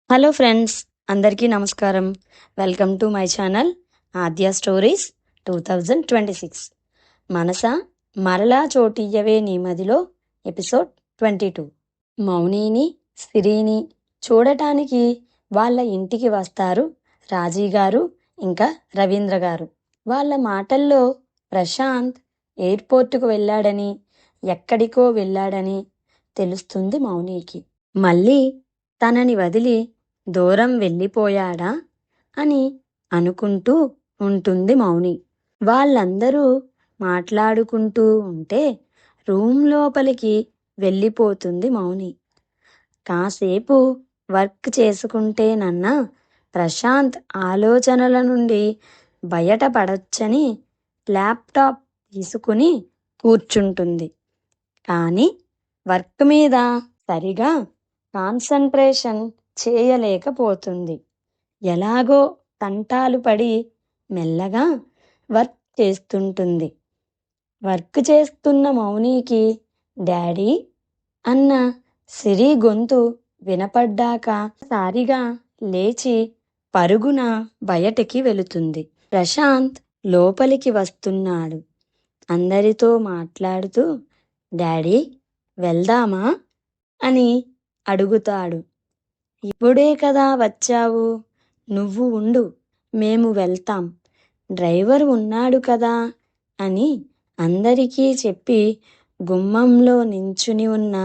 Hello friends, అందరికీ నమస్కారం. Welcome to my channel Aadya stories 2026. మనస మరలా చోటియ్యవే నీ మదిలో ఎపిసోడ్ 22. మౌనిని, సిరిని చూడటానికి వాళ్ళ ఇంటికి వస్తారు రాజీ గారు ఇంకా రవీంద్ర గారు. వాళ్ళ మాటల్లో ప్రశాంత్ ఎయిర్పోర్టుకు వెళ్ళాడని, ఎక్కడికో వెళ్ళాడని తెలుస్తుంది మౌనికి. మళ్ళీ తనని వదిలి దూరం వెళ్ళిపోయాడా అని అనుకుంటూ ఉంటుంది మౌని. వాళ్ళందరూ మాట్లాడుకుంటూ ఉంటే రూమ్ లోపలికి వెళ్ళిపోతుంది మౌని. కాసేపు వర్క్ చేసుకుంటేనన్నా ప్రశాంత్ ఆలోచనల నుండి బయటపడొచ్చని ల్యాప్టాప్ తీసుకుని కూర్చుంటుంది. కానీ వర్క్ మీద సరిగా కాన్సంట్రేషన్ చేయలేకపోతుంది. ఎలాగో తంటాలు పడి మెల్లగా వర్క్ చేస్తుంటుంది. వర్క్ చేస్తున్న మౌనికి డాడీ అన్న సిరి గొంతు వినపడ్డాక సారిగా లేచి పరుగున బయటికి వెళుతుంది. ప్రశాంత్ లోపలికి వస్తున్నాడు. అందరితో మాట్లాడుతూ డాడీ వెళ్దామా అని అడుగుతాడు. ఇప్పుడే కదా వచ్చావు, నువ్వు ఉండు, మేము వెళ్తాం, డ్రైవర్ ఉన్నాడు కదా అని అందరికీ చెప్పి గుమ్మంలో నించుని ఉన్న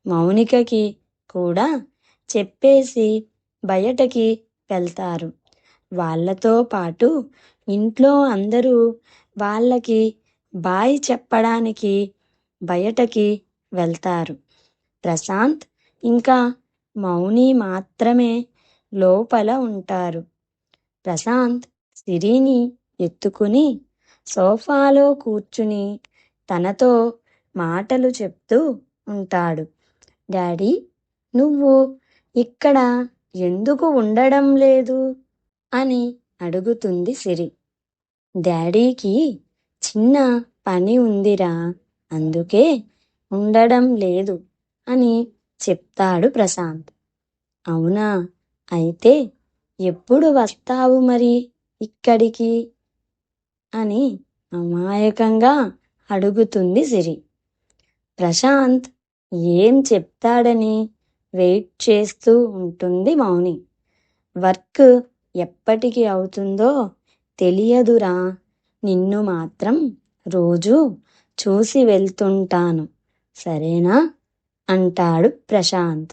మౌనికకి కూడా చెప్పేసి బయటకి వెళ్తారు. వాళ్ళతో పాటు ఇంట్లో అందరూ వాళ్ళకి బాయ్ చెప్పడానికి బయటకి వెళ్తారు. ప్రశాంత్ ఇంకా మౌని మాత్రమే లోపల ఉంటారు. ప్రశాంత్ సిరిని ఎత్తుకుని సోఫాలో కూర్చుని తనతో మాటలు చెప్తూ ఉంటాడు. డాడీ, నువ్వు ఇక్కడ ఎందుకు ఉండడం లేదు అని అడుగుతుంది సిరి. డాడీకి చిన్న పని ఉందిరా, అందుకే ఉండడం లేదు అని చెప్తాడు ప్రశాంత్. అవునా, అయితే ఎప్పుడు వస్తావు మరి ఇక్కడికి అని అమాయకంగా అడుగుతుంది సిరి. ప్రశాంత్ ఏం చెప్తాడని వెయిట్ చేస్తూ ఉంటుంది మౌని. వర్క్ ఎప్పటికి అవుతుందో తెలియదురా, నిన్ను మాత్రం రోజూ చూసి వెళ్తుంటాను, సరేనా అంటాడు ప్రశాంత్.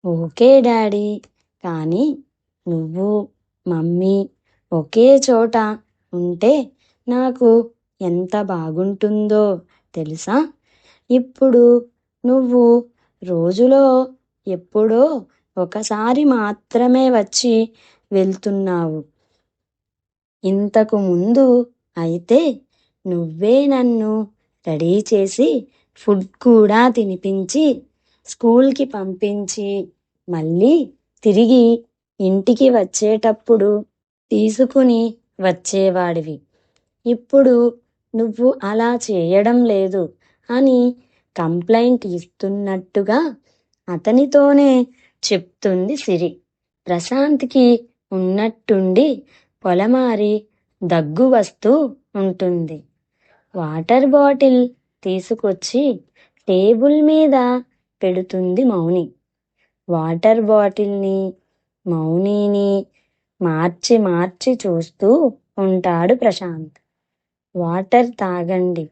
ఓకే డాడీ, కానీ నువ్వు మమ్మీ ఒకే చోట ఉంటే నాకు ఎంత బాగుంటుందో తెలుసా. ఇప్పుడు నువ్వు రోజులో ఎప్పుడో ఒకసారి మాత్రమే వచ్చి వెళ్తున్నావు. ఇంతకు ముందు అయితే నువ్వే నన్ను రెడీ చేసి ఫుడ్ కూడా తినిపించి స్కూల్కి పంపించి మళ్ళీ తిరిగి ఇంటికి వచ్చేటప్పుడు తీసుకుని వచ్చేవాడివి. ఇప్పుడు నువ్వు అలా చేయడం లేదు అని కంప్లైంట్ ఇస్తున్నట్టుగా అతనితోనే చెప్తుంది సిరి. ప్రశాంత్కి ఉన్నట్టుండి పొలమారి దగ్గు వస్తూ ఉంటుంది. వాటర్ బాటిల్ తీసుకొచ్చి టేబుల్ మీద పెడుతుంది మౌని. వాటర్ బాటిల్ని మౌనిని మార్చి మార్చి చూస్తూ ఉంటాడు ప్రశాంత్. వాటర్ తాగండి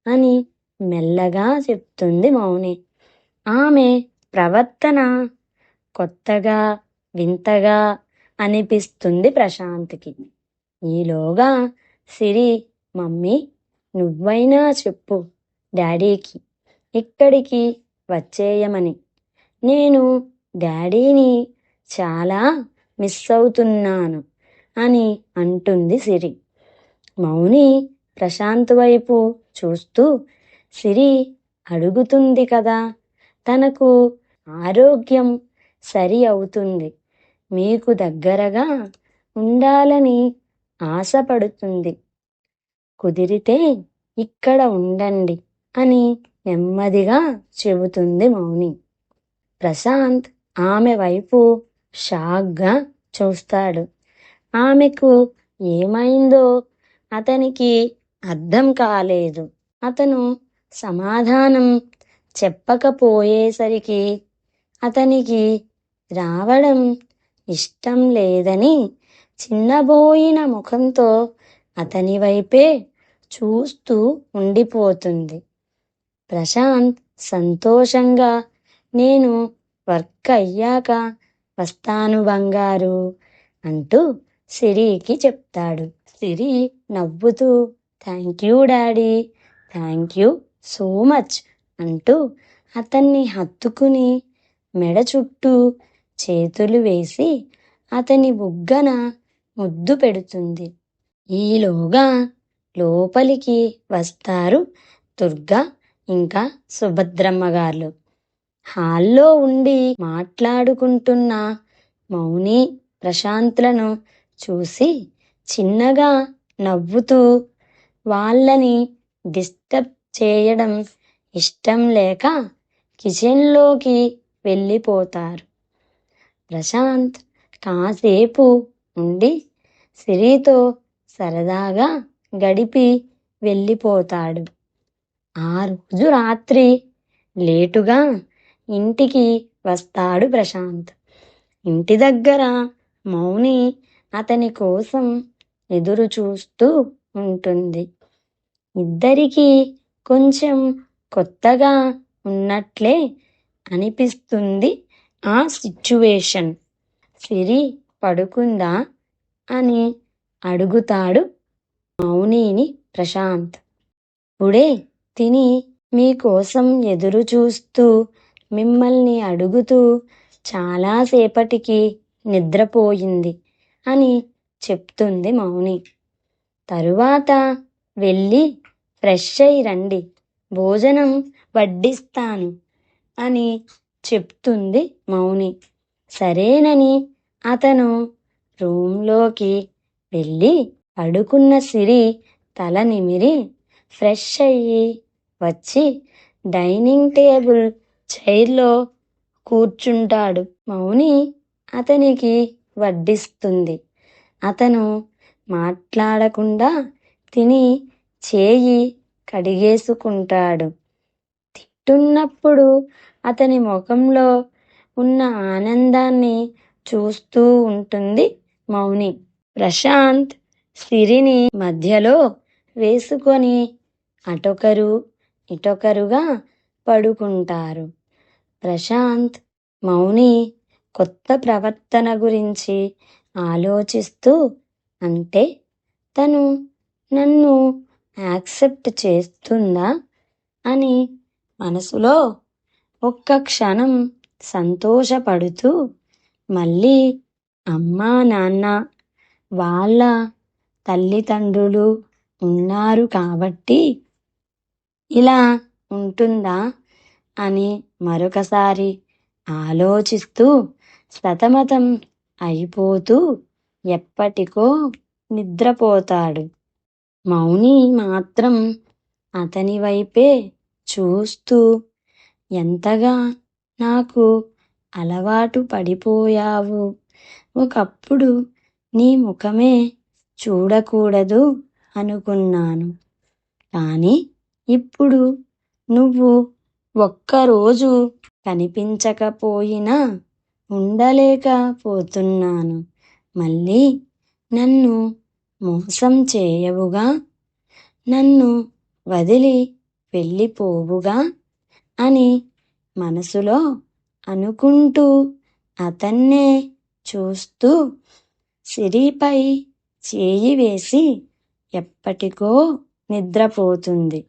అని మెల్లగా చెప్తుంది మౌని. ఆమె ప్రవర్తన కొత్తగా వింతగా అనిపిస్తుంది ప్రశాంత్కి. ఈలోగా సిరి, మమ్మీ నువ్వైనా చెప్పు డాడీకి ఇక్కడికి వచ్చేయమని, నేను డాడీని చాలా మిస్ అవుతున్నాను అని అంటుంది సిరి. మౌని ప్రశాంత్ వైపు చూస్తూ, సిరి అడుగుతుంది కదా, తనకు ఆరోగ్యం సరి అవుతుంది, మీకు దగ్గరగా ఉండాలని ఆశపడుతుంది, కుదిరితే ఇక్కడ ఉండండి అని నెమ్మదిగా చెబుతుంది మౌని. ప్రశాంత్ ఆమె వైపు షాక్గా చూస్తాడు. ఆమెకు ఏమైందో అతనికి అర్థం కాలేదు. అతను సమాధానం చెప్పకపోయేసరికి అతనికి రావడం ఇష్టం లేదని చిన్నబోయిన ముఖంతో అతని వైపే చూస్తూ ఉండిపోతుంది. ప్రశాంత్ సంతోషంగా నేను వర్క్ అయ్యాక వస్తాను బంగారు అంటూ సిరికి చెప్తాడు. సిరి నవ్వుతూ thank you daddy, thank you so much అంటూ అతన్ని హత్తుకుని మెడ చుట్టూ చేతులు వేసి అతని బుగ్గన ముద్దు పెడుతుంది. ఈలోగా లోపలికి వస్తారు దుర్గా ఇంకా సుభద్రమ్మ గారు. హాల్లో ఉండి మాట్లాడుకుంటున్న మౌని ప్రశాంత్లను చూసి చిన్నగా నవ్వుతూ వాళ్ళని డిస్టర్బ్ చేయడం ఇష్టం లేక కిచెన్లోకి వెళ్ళిపోతారు. ప్రశాంత్ కాసేపు ఉండి సిరితో సరదాగా గడిపి వెళ్ళిపోతాడు. ఆ రోజు రాత్రి లేటుగా ఇంటికి వస్తాడు ప్రశాంత్. ఇంటి దగ్గర మౌని అతని కోసం ఎదురు చూస్తూ ఉంటుంది. ఇద్దరికీ కొంచెం కొత్తగా ఉన్నట్లే అనిపిస్తుంది ఆ సిచ్యువేషన్. సిరి పడుకుందా అని అడుగుతాడు మౌనిని ప్రశాంత్. ఇప్పుడే తిని మీకోసం ఎదురు చూస్తూ మిమ్మల్ని అడుగుతూ చాలాసేపటికి నిద్రపోయింది అని చెప్తుంది మౌని. తరువాత వెళ్ళి ఫ్రెష్ అయి రండి, భోజనం వడ్డిస్తాను అని చెప్తుంది మౌని. సరేనని అతను రూంలోకి వెళ్ళి పడుకున్న సిరి తల నిమిరి ఫ్రెష్ అయ్యి వచ్చి డైనింగ్ టేబుల్ చైర్లో కూర్చుంటాడు. మౌని అతనికి వడ్డిస్తుంది. అతను మాట్లాడకుండా తిని చేయి కడిగేసుకుంటాడు. తింటున్నప్పుడు అతని ముఖంలో ఉన్న ఆనందాన్ని చూస్తూ ఉంటుంది మౌని. ప్రశాంత్ సిరిని మధ్యలో వేసుకొని అటొకరు ఇటొకరుగా పడుకుంటారు. ప్రశాంత్ మౌని కొత్త ప్రవర్తన గురించి ఆలోచిస్తూ, అంటే తను నన్ను యాక్సెప్ట్ చేస్తుందా అని మనసులో ఒక్క క్షణం సంతోషపడుతూ, మళ్ళీ అమ్మా నాన్న వాళ్ళ తల్లిదండ్రులు ఉన్నారు కాబట్టి ఇలా ఉంటుందా అని మరొకసారి ఆలోచిస్తూ సతమతం అయిపోతూ ఎప్పటికో నిద్రపోతాడు. మౌని మాత్రం అతని వైపే చూస్తూ, ఎంతగా నాకు అలవాటు పడిపోయావు, ఒకప్పుడు నీ ముఖమే చూడకూడదు అనుకున్నాను, కానీ ఇప్పుడు నువ్వు ఒక్కరోజు కనిపించకపోయినా ఉండలేకపోతున్నాను. మళ్ళీ నన్ను మోసం చేయవుగా, నన్ను వదిలి వెళ్ళిపోవుగా అని మనసులో అనుకుంటూ అతన్నే చూస్తూ సిరిపై చేయి వేసి ఎప్పటికో నిద్రపోతుంది.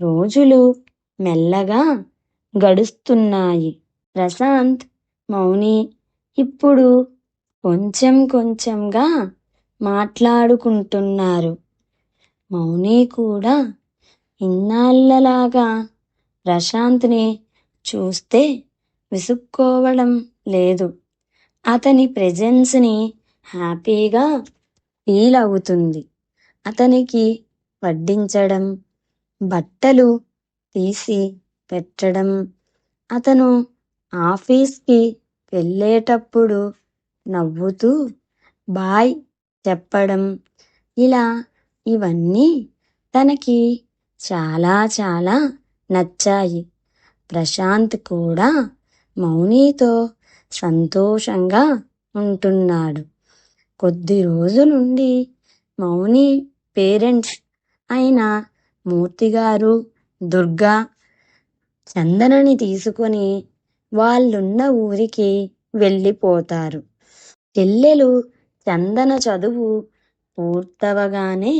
రోజులు మెల్లగా గడుస్తున్నాయి. ప్రశాంత్ మౌని ఇప్పుడు కొంచెం కొంచెంగా మాట్లాడుకుంటున్నారు. మౌని కూడా ఇన్నాళ్ళలాగా ప్రశాంత్ని చూస్తే విసుక్కోవడం లేదు. అతని ప్రెజెన్స్ని హ్యాపీగా ఫీల్ అవుతుంది. అతనికి వడ్డించడం, బట్టలు తీసి పెట్టడం, అతను ఆఫీస్కి వెళ్ళేటప్పుడు నవ్వుతూ బాయ్ చెప్పడం ఇలా ఇవన్నీ తనకి చాలా చాలా నచ్చాయి. ప్రశాంత్ కూడా మౌనితో సంతోషంగా ఉంటున్నాడు. కొద్ది రోజులుండి మౌని పేరెంట్స్ అయిన మూర్తిగారు, దుర్గా చందనని తీసుకొని వాళ్ళున్న ఊరికి వెళ్ళిపోతారు. చెల్లెలు చందన చదువు పూర్తవగానే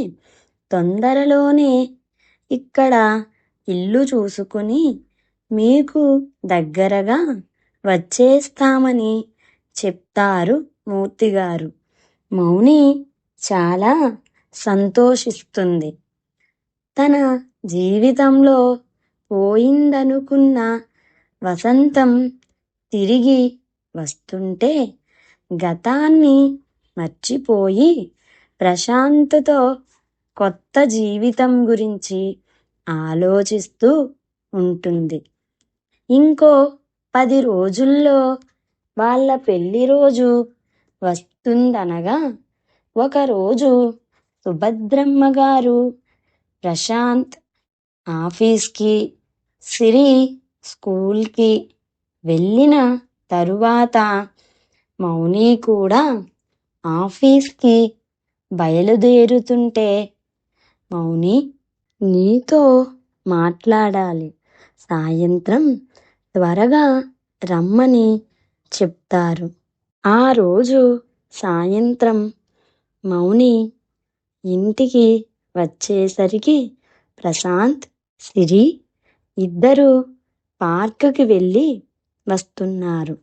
తొందరలోనే ఇక్కడ ఇల్లు చూసుకుని మీకు దగ్గరగా వచ్చేస్తామని చెప్తారు మూర్తిగారు. మౌని చాలా సంతోషిస్తుంది. తన జీవితంలో పోయిందనుకున్న వసంతం తిరిగి వస్తుంటే గతాన్ని మర్చిపోయి ప్రశాంత్తో కొత్త జీవితం గురించి ఆలోచిస్తూ ఉంటుంది. ఇంకో 10 రోజుల్లో వాళ్ళ పెళ్లి రోజు వస్తుందనగా ఒకరోజు సుభద్రమ్మ గారు ప్రశాంత్ ఆఫీస్కి, సిరి స్కూల్కి వెళ్ళిన తరువాత మౌని కూడా ఆఫీస్కి బయలుదేరుతుంటే, మౌని నీతో మాట్లాడాలి, సాయంత్రం త్వరగా రమ్మని చెప్తారు. ఆ రోజు సాయంత్రం మౌని ఇంటికి వచ్చేసరికి ప్రశాంత్, సిరి ఇద్దరు పార్కుకి వెళ్ళి వస్తున్నారు.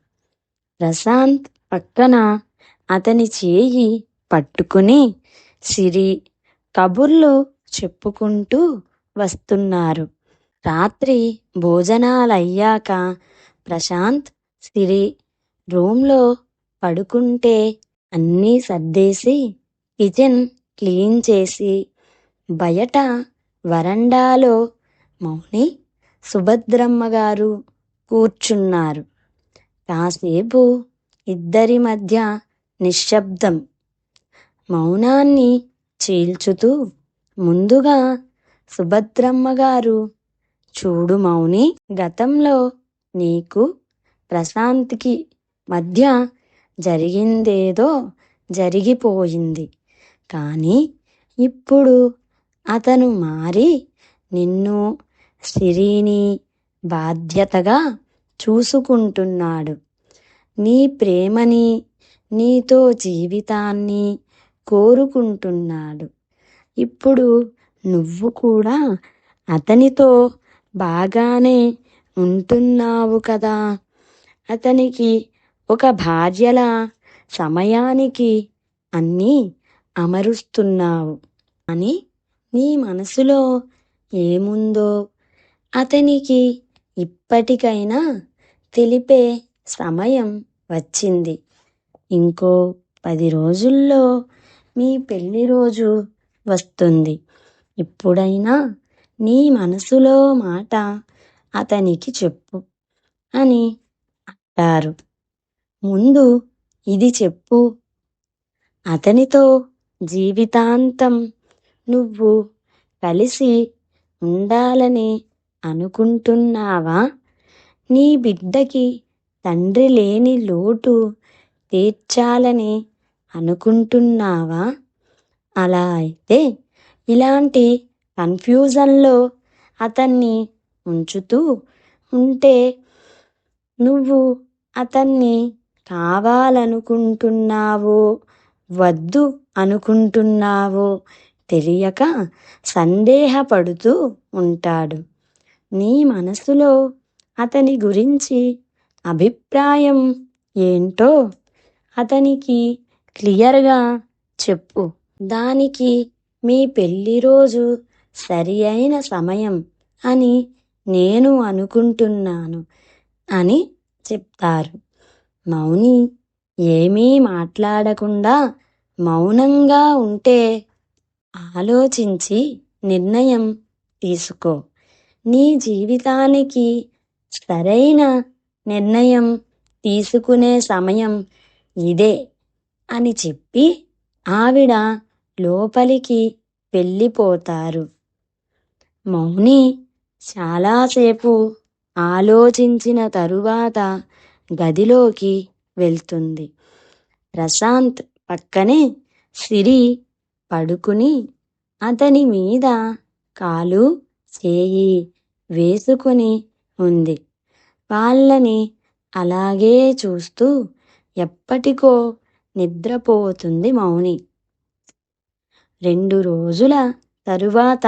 ప్రశాంత్ పక్కన అతని చేయి పట్టుకుని సిరి కబుర్లు చెప్పుకుంటూ వస్తున్నారు. రాత్రి భోజనాలయ్యాక ప్రశాంత్, సిరి రూమ్లో పడుకుంటే అన్నీ సర్దేసి కిచెన్ క్లీన్ చేసి బయట వరండాలో మౌని, సుభద్రమ్మ గారు కూర్చున్నారు. కాసేపు ఇద్దరి మధ్య నిశ్శబ్దం. మౌనాన్ని చీల్చుతూ ముందుగా సుభద్రమ్మ గారు, చూడు మౌని, గతంలో నీకు ప్రశాంత్కి మధ్య జరిగిందేదో జరిగిపోయింది. కానీ ఇప్పుడు అతను మారి నిన్ను, సిరిని బాధ్యతగా చూసుకుంటున్నాడు. నీ ప్రేమని, నీతో జీవితాన్ని కోరుకుంటున్నాడు. ఇప్పుడు నువ్వు కూడా అతనితో బాగానే ఉంటున్నావు కదా. అతనికి ఒక భార్యలా సమయానికి అన్నీ అమరుస్తున్నావు. అని నీ మనసులో ఏముందో అతనికి ఇప్పటికైనా తెలిపే సమయం వచ్చింది. ఇంకో 10 రోజుల్లో మీ పెళ్లి రోజు వస్తుంది. ఇప్పుడైనా నీ మనసులో మాట అతనికి చెప్పు అని అంటారు. ముందు ఇది చెప్పు, అతనితో జీవితాంతం నువ్వు కలిసి ఉండాలని అనుకుంటున్నావా? నీ బిడ్డకి తండ్రి లేని లోటు తీర్చాలని అనుకుంటున్నావా? అలా అయితే ఇలాంటి కన్ఫ్యూజన్లో అతన్ని ఉంచుతూ ఉంటే నువ్వు అతన్ని కావాలనుకుంటున్నావో వద్దు అనుకుంటున్నావో తెలియక సందేహపడుతూ ఉంటాడు. నీ మనసులో అతని గురించి అభిప్రాయం ఏంటో అతనికి క్లియర్గా చెప్పు. దానికి మీ పెళ్లి రోజు సరి అయిన సమయం అని నేను అనుకుంటున్నాను అని చెప్తారు. మౌని ఏమీ మాట్లాడకుండా మౌనంగా ఉంటే ఆలోచించి నిర్ణయం తీసుకో. నీ జీవితానికి సరైన నిర్ణయం తీసుకునే సమయం ఇదే అని చెప్పి ఆవిడ లోపలికి వెళ్ళిపోతారు. మౌని చాలాసేపు ఆలోచించిన తరువాత గదిలోకి వెళ్తుంది. ప్రశాంత్ పక్కనే సిరి పడుకుని అతని మీద కాలు చేయి వేసుకుని ఉంది. వాళ్ళని అలాగే చూస్తూ ఎప్పటికో నిద్రపోతుంది మౌని. 2 రోజుల తరువాత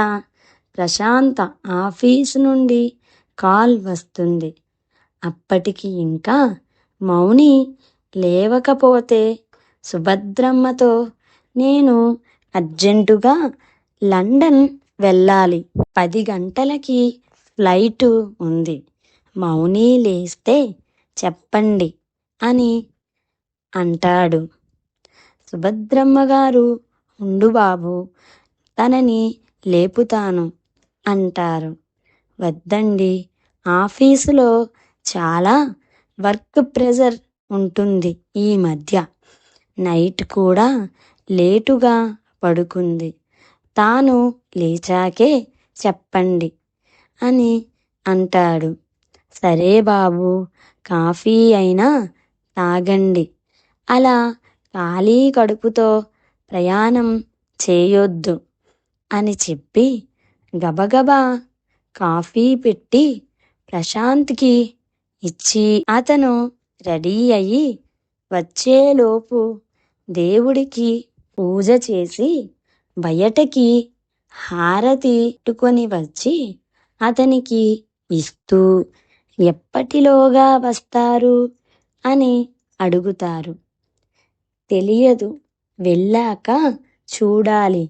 ప్రశాంత్ ఆఫీసు నుండి కాల్ వస్తుంది. అప్పటికి ఇంకా మౌని లేవకపోతే సుభద్రమ్మతో నేను అర్జెంటుగా లండన్ వెళ్ళాలి, 10 గంటలకి ఫ్లైటు ఉంది, మౌని లేస్తే చెప్పండి అని అంటాడు. సుభద్రమ్మగారు ఉండు బాబు, తనని లేపుతాను అంటారు. వద్దండి, ఆఫీసులో చాలా వర్క్ ప్రెజర్ ఉంటుంది ఈ మధ్య, నైట్ కూడా లేటుగా పడుకుంది, తాను లేచాకే చెప్పండి అని అంటాడు. సరే బాబు, కాఫీ అయినా తాగండి, అలా ఖాళీ కడుపుతో ప్రయాణం చేయొద్దు అని చెప్పి గబగబా కాఫీ పెట్టి ప్రశాంత్కి ఇచ్చి అతను రెడీ అయ్యి వచ్చేలోపు దేవుడికి పూజ చేసి బయటకి హారతి పెట్టుకొని వచ్చి అతనికి ఇస్తూ ఎప్పటిలోగా వస్తారు అని అడుగుతారు. తెలియదు, వెళ్ళాక చూడాలి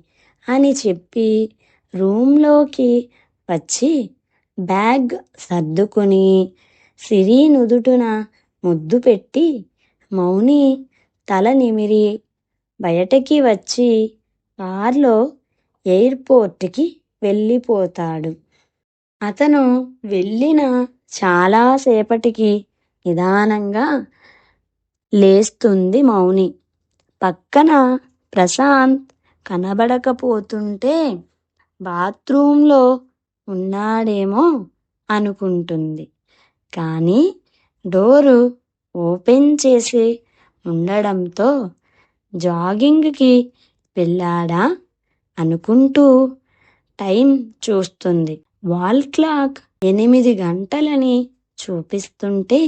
అని చెప్పి రూంలోకి వచ్చి బ్యాగ్ సర్దుకుని సిరి నుదుటున ముద్దు పెట్టి మౌని తల నిమిరి బయటకి వచ్చి కార్లో ఎయిర్పోర్ట్కి వెళ్ళిపోతాడు. అతను వెళ్ళిన చాలాసేపటికి నిదానంగా లేస్తుంది మౌని. పక్కన ప్రశాంత్ కనబడకపోతుంటే బాత్రూంలో ఉన్నాడేమో అనుకుంటుంది. కానీ డోరు ఓపెన్ చేసి ఉండడంతో జాగింగ్కి వెళ్ళాడా అనుకుంటూ టైం చూస్తుంది. వాల్ క్లాక్ 8 గంటలని చూపిస్తుంటే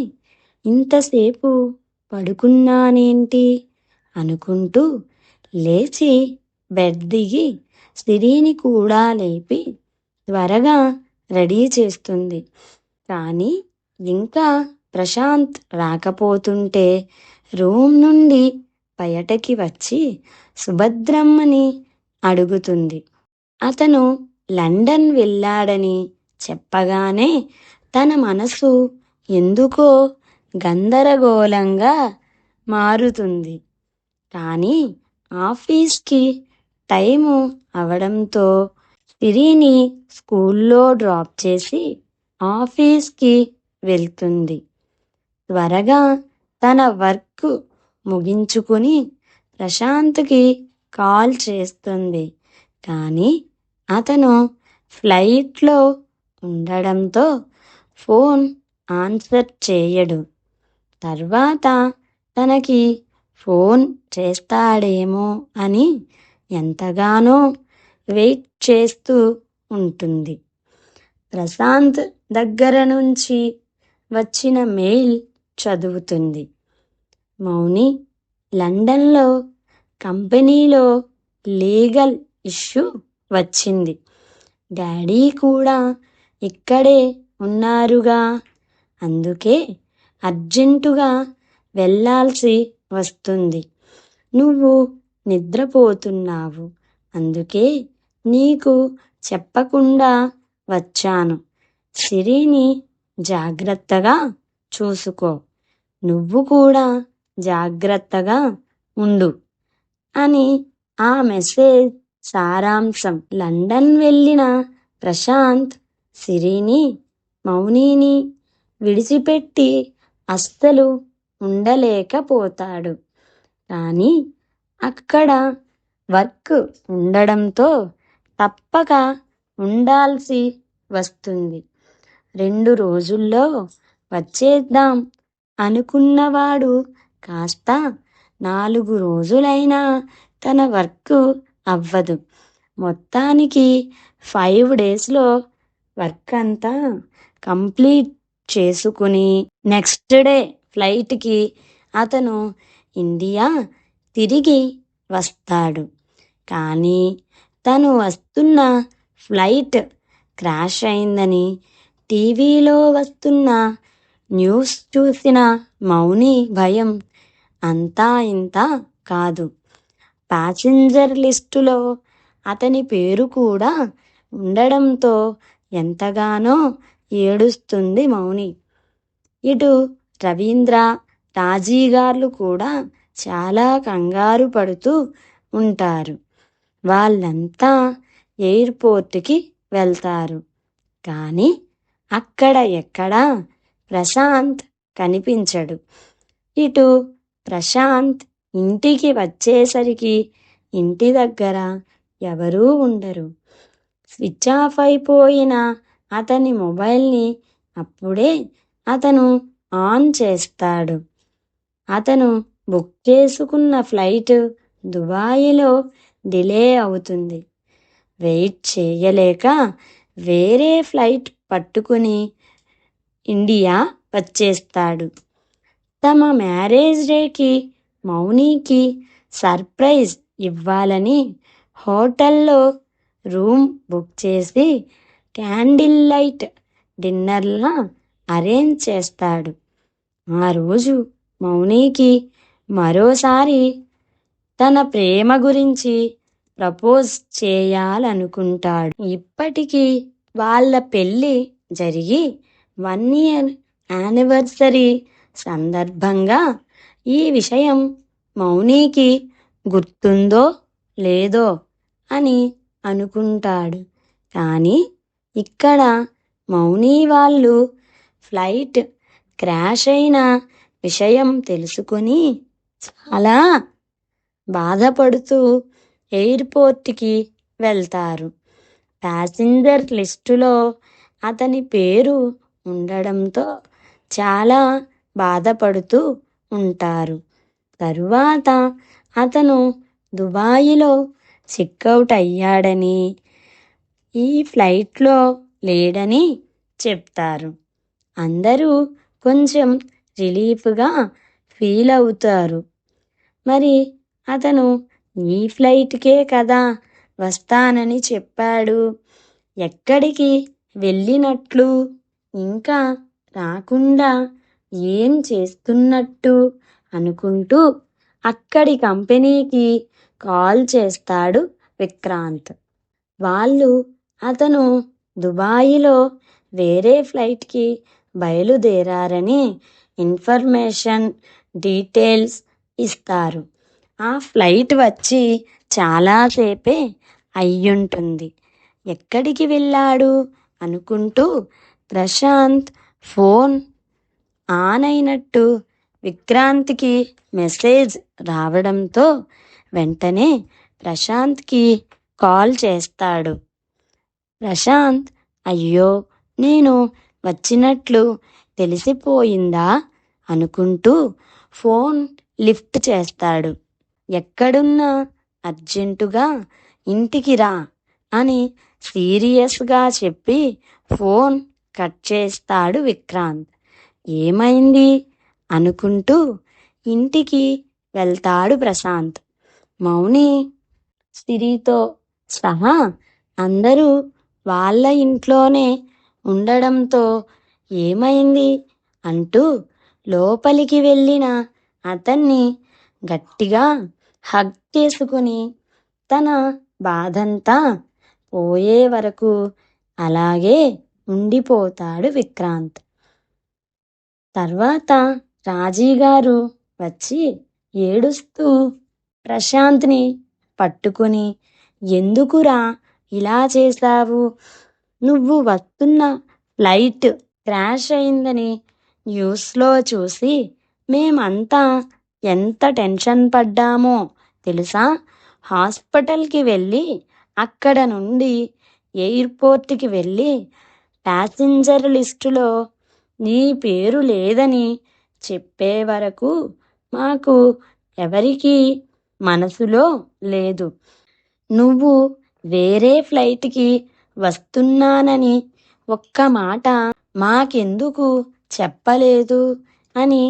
ఇంతసేపు పడుకున్నానేంటి అనుకుంటూ లేచి బెడ్ దిగి సిరిని కూడా లేపి త్వరగా రెడీ చేస్తుంది. కానీ ఇంకా ప్రశాంత్ రాకపోతుంటే రూమ్ నుండి బయటకి వచ్చి సుభద్రమ్మని అడుగుతుంది. అతను లండన్ వెళ్ళాడని చెప్పగానే తన మనసు ఎందుకో గందరగోళంగా మారుతుంది. కానీ ఆఫీస్కి టైము అవడంతో సిరిని స్కూల్లో డ్రాప్ చేసి ఆఫీస్కి వెళ్తుంది. త్వరగా తన వర్క్ ముగించుకుని ప్రశాంత్కి కాల్ చేస్తుంది. కానీ అతను ఫ్లైట్లో ఉండడంతో ఫోన్ ఆన్సర్ చేయడు. తర్వాత తనకి ఫోన్ చేస్తాడేమో అని ఎంతగానో వెయిట్ చేస్తూ ఉంటుంది. ప్రశాంత్ దగ్గర నుంచి వచ్చిన మెయిల్ చదువుతుంది. మౌని, లండన్లో కంపెనీలో లీగల్ ఇష్యూ వచ్చింది. డాడీ కూడా ఇక్కడే ఉన్నారుగా, అందుకే అర్జెంటుగా వెళ్ళాల్సి వస్తుంది. నువ్వు నిద్రపోతున్నావు, అందుకే నీకు చెప్పకుండా వచ్చాను. సిరిని జాగ్రత్తగా చూసుకో, నువ్వు కూడా జాగ్రత్తగా ఉండు అని ఆ మెసేజ్ సారాంశం. లండన్ వెళ్ళిన ప్రశాంత్ సిరిని, మౌనిని విడిచిపెట్టి అస్సలు ఉండలేకపోతాడు. కానీ అక్కడ వర్క్ ఉండడంతో తప్పక ఉండాల్సి వస్తుంది. 2 రోజుల్లో వచ్చేద్దాం అనుకున్నవాడు కాస్త 4 రోజులైనా తన వర్క్ అవ్వదు. మొత్తానికి 5 డేస్లో వర్క్ అంతా కంప్లీట్ చేసుకుని నెక్స్ట్ డే ఫ్లైట్కి అతను ఇండియా తిరిగి వస్తాడు. కానీ తను వస్తున్న ఫ్లైట్ క్రాష్ అయిందని టీవీలో వస్తున్న న్యూస్ చూసిన మౌని భయం అంతా ఇంత కాదు. ప్యాసింజర్ లిస్టులో అతని పేరు కూడా ఉండడంతో ఎంతగానో ఏడుస్తుంది మౌని. ఇటు రవీంద్ర, రాజీగార్లు కూడా చాలా కంగారు పడుతూ ఉంటారు. వాళ్ళంతా ఎయిర్పోర్ట్కి వెళ్తారు. కానీ అక్కడ ఎక్కడా ప్రశాంత్ కనిపించడు. ఇటు ప్రశాంత్ ఇంటికి వచ్చేసరికి ఇంటి దగ్గర ఎవరూ ఉండరు. స్విచ్ ఆఫ్ అయిపోయిన అతని మొబైల్ని అప్పుడే అతను ఆన్ చేస్తాడు. అతను బుక్ చేసుకున్న ఫ్లైట్ దుబాయ్లో డిలే అవుతుంది. వెయిట్ చేయలేక వేరే ఫ్లైట్ పట్టుకుని ఇండియా వచ్చేస్తాడు. తమ మ్యారేజ్ డేకి మౌనికి సర్ప్రైజ్ ఇవ్వాలని హోటల్లో రూమ్ బుక్ చేసి క్యాండిల్ లైట్ డిన్నర్లా అరేంజ్ చేస్తాడు. ఆ రోజు మౌనికి మరోసారి తన ప్రేమ గురించి ప్రపోజ్ చేయాలనుకుంటాడు. ఇప్పటికీ వాళ్ళ పెళ్ళి జరిగి 1 year యానివర్సరీ సందర్భంగా ఈ విషయం మౌనికి గుర్తుందో లేదో అని అనుకుంటాడు. కానీ ఇక్కడ మౌని వాళ్ళు ఫ్లైట్ క్రాష్ అయిన విషయం తెలుసుకొని చాలా బాధపడుతూ ఎయిర్పోర్ట్కి వెళ్తారు. ప్యాసింజర్ లిస్టులో అతని పేరు ఉండడంతో చాలా బాధపడుతూ ఉంటారు. తరువాత అతను దుబాయ్లో చెక్అవుట్ అయ్యాడని, ఈ ఫ్లైట్లో లేడని చెప్తారు. అందరూ కొంచెం రిలీఫ్గా ఫీల్ అవుతారు. మరి అతను ఈ ఫ్లైట్కే కదా వస్తానని చెప్పాడు, ఎక్కడికి వెళ్ళినట్లు, ఇంకా రాకుండా ఏం చేస్తున్నట్టు అనుకుంటూ అక్కడి కంపెనీకి కాల్ చేస్తాడు విక్రాంత్. వాళ్ళు అతను దుబాయ్లో వేరే ఫ్లైట్కి బయలుదేరారని ఇన్ఫర్మేషన్ డీటెయిల్స్ ఇస్తారు. ఆ ఫ్లైట్ వచ్చి చాలాసేపే అయ్యుంటుంది. ఎక్కడికి వెళ్ళాడు అనుకుంటూ ప్రశాంత్ ఫోన్ ఆన్ అయినట్టు విక్రాంత్కి మెసేజ్ రావడంతో వెంటనే ప్రశాంత్కి కాల్ చేస్తాడు. ప్రశాంత్, అయ్యో నేను వచ్చినట్లు తెలిసిపోయిందా అనుకుంటూ ఫోన్ లిఫ్ట్ చేస్తాడు. ఎక్కడున్నా అర్జెంటుగా ఇంటికి రా అని సీరియస్గా చెప్పి ఫోన్ కట్ చేస్తాడు విక్రాంత్. ఏమైంది అనుకుంటూ ఇంటికి వెళ్తాడు ప్రశాంత్. మౌని, సిరితో సహా అందరూ వాళ్ళ ఇంట్లోనే ఉండడంతో ఏమైంది అంటూ లోపలికి వెళ్ళిన అతన్ని గట్టిగా హగ్ చేసుకుని తన బాధంతా పోయే వరకు అలాగే ఉండిపోతాడు విక్రాంత్. తర్వాత రాజీగారు వచ్చి ఏడుస్తూ ప్రశాంత్ని పట్టుకుని, ఎందుకురా ఇలా చేశావు, నువ్వు వస్తున్న ఫ్లైట్ క్రాష్ అయిందని న్యూస్లో చూసి మేమంతా ఎంత టెన్షన్ పడ్డామో తెలుసా? హాస్పిటల్కి వెళ్ళి అక్కడ నుండి ఎయిర్పోర్ట్కి వెళ్ళి ప్యాసింజర్ లిస్టులో నీ పేరు లేదని చెప్పే వరకు మాకు ఎవరికీ మనసులో లేదు. నువ్వు వేరే ఫ్లైట్కి వస్తున్నానని ఒక్క మాట మాకెందుకు చెప్పలేదు అని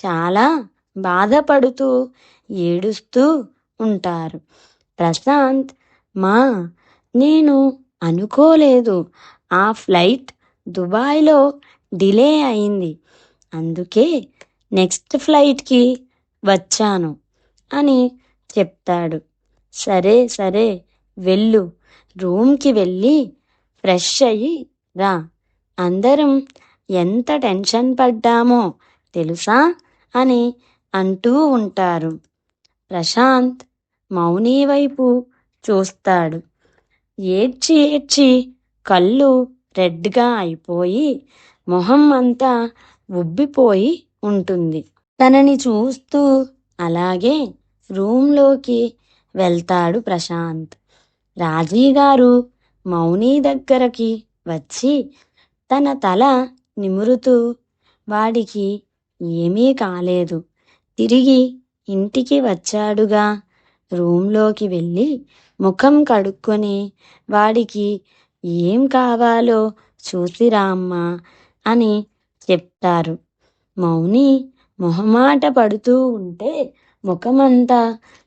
చాలా బాధపడుతూ ఏడుస్తూ ఉంటారు. ప్రశాంత్, నేను అనుకోలేదు, ఆ ఫ్లైట్ దుబాయ్లో డిలే అయింది, అందుకే నెక్స్ట్ ఫ్లైట్కి వచ్చాను అని చెప్తాడు. సరే సరే, వెళ్ళు, రూమ్కి వెళ్ళి ఫ్రెష్ అయ్యి రా, అందరం ఎంత టెన్షన్ పడ్డామో తెలుసా అని అంటూ ఉంటారు. ప్రశాంత్ మౌని వైపు చూస్తాడు. ఏడ్చి ఏడ్చి కళ్ళు రెడ్గా అయిపోయి మొహం అంతా ఉబ్బిపోయి ఉంటుంది. తనని చూస్తూ అలాగే రూమ్లోకి వెళ్తాడు ప్రశాంత్. రాజీగారు మౌని దగ్గరకి వచ్చి తన తల నిమురుతూ వాడికి ఏమీ కాలేదు, తిరిగి ఇంటికి వచ్చాడుగా, రూమ్లోకి వెళ్ళి ముఖం కడుక్కొని వాడికి ఏం కావాలో చూసిరా అమ్మా అని చెప్తారు. మౌని మొహమాట పడుతూ ఉంటే ముఖమంతా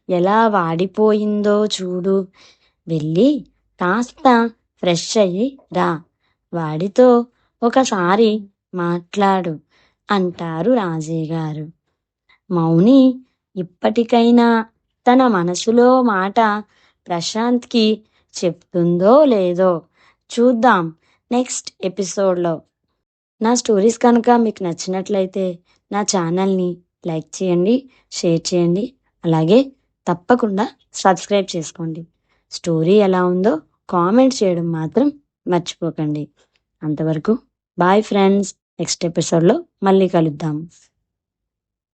ఎలా వాడిపోయిందో చూడు, వెళ్ళి కాస్త ఫ్రెష్ అయ్యి రా, వాడితో ఒకసారి మాట్లాడు అంటారు రాజీగారు. మౌని ఇప్పటికైనా తన మనసులో మాట ప్రశాంత్కి చెప్తుందో లేదో చూద్దాం నెక్స్ట్ ఎపిసోడ్లో. నా స్టోరీస్ కనుక మీకు నచ్చినట్లయితే నా ఛానల్ని లైక్ చేయండి, షేర్ చేయండి, అలాగే తప్పకుండా సబ్స్క్రైబ్ చేసుకోండి. స్టోరీ ఎలా ఉందో కామెంట్ చేయడం మాత్రం మర్చిపోకండి. అంతవరకు బాయ్ ఫ్రెండ్స్, నెక్స్ట్ ఎపిసోడ్లో మళ్ళీ కలుద్దాం.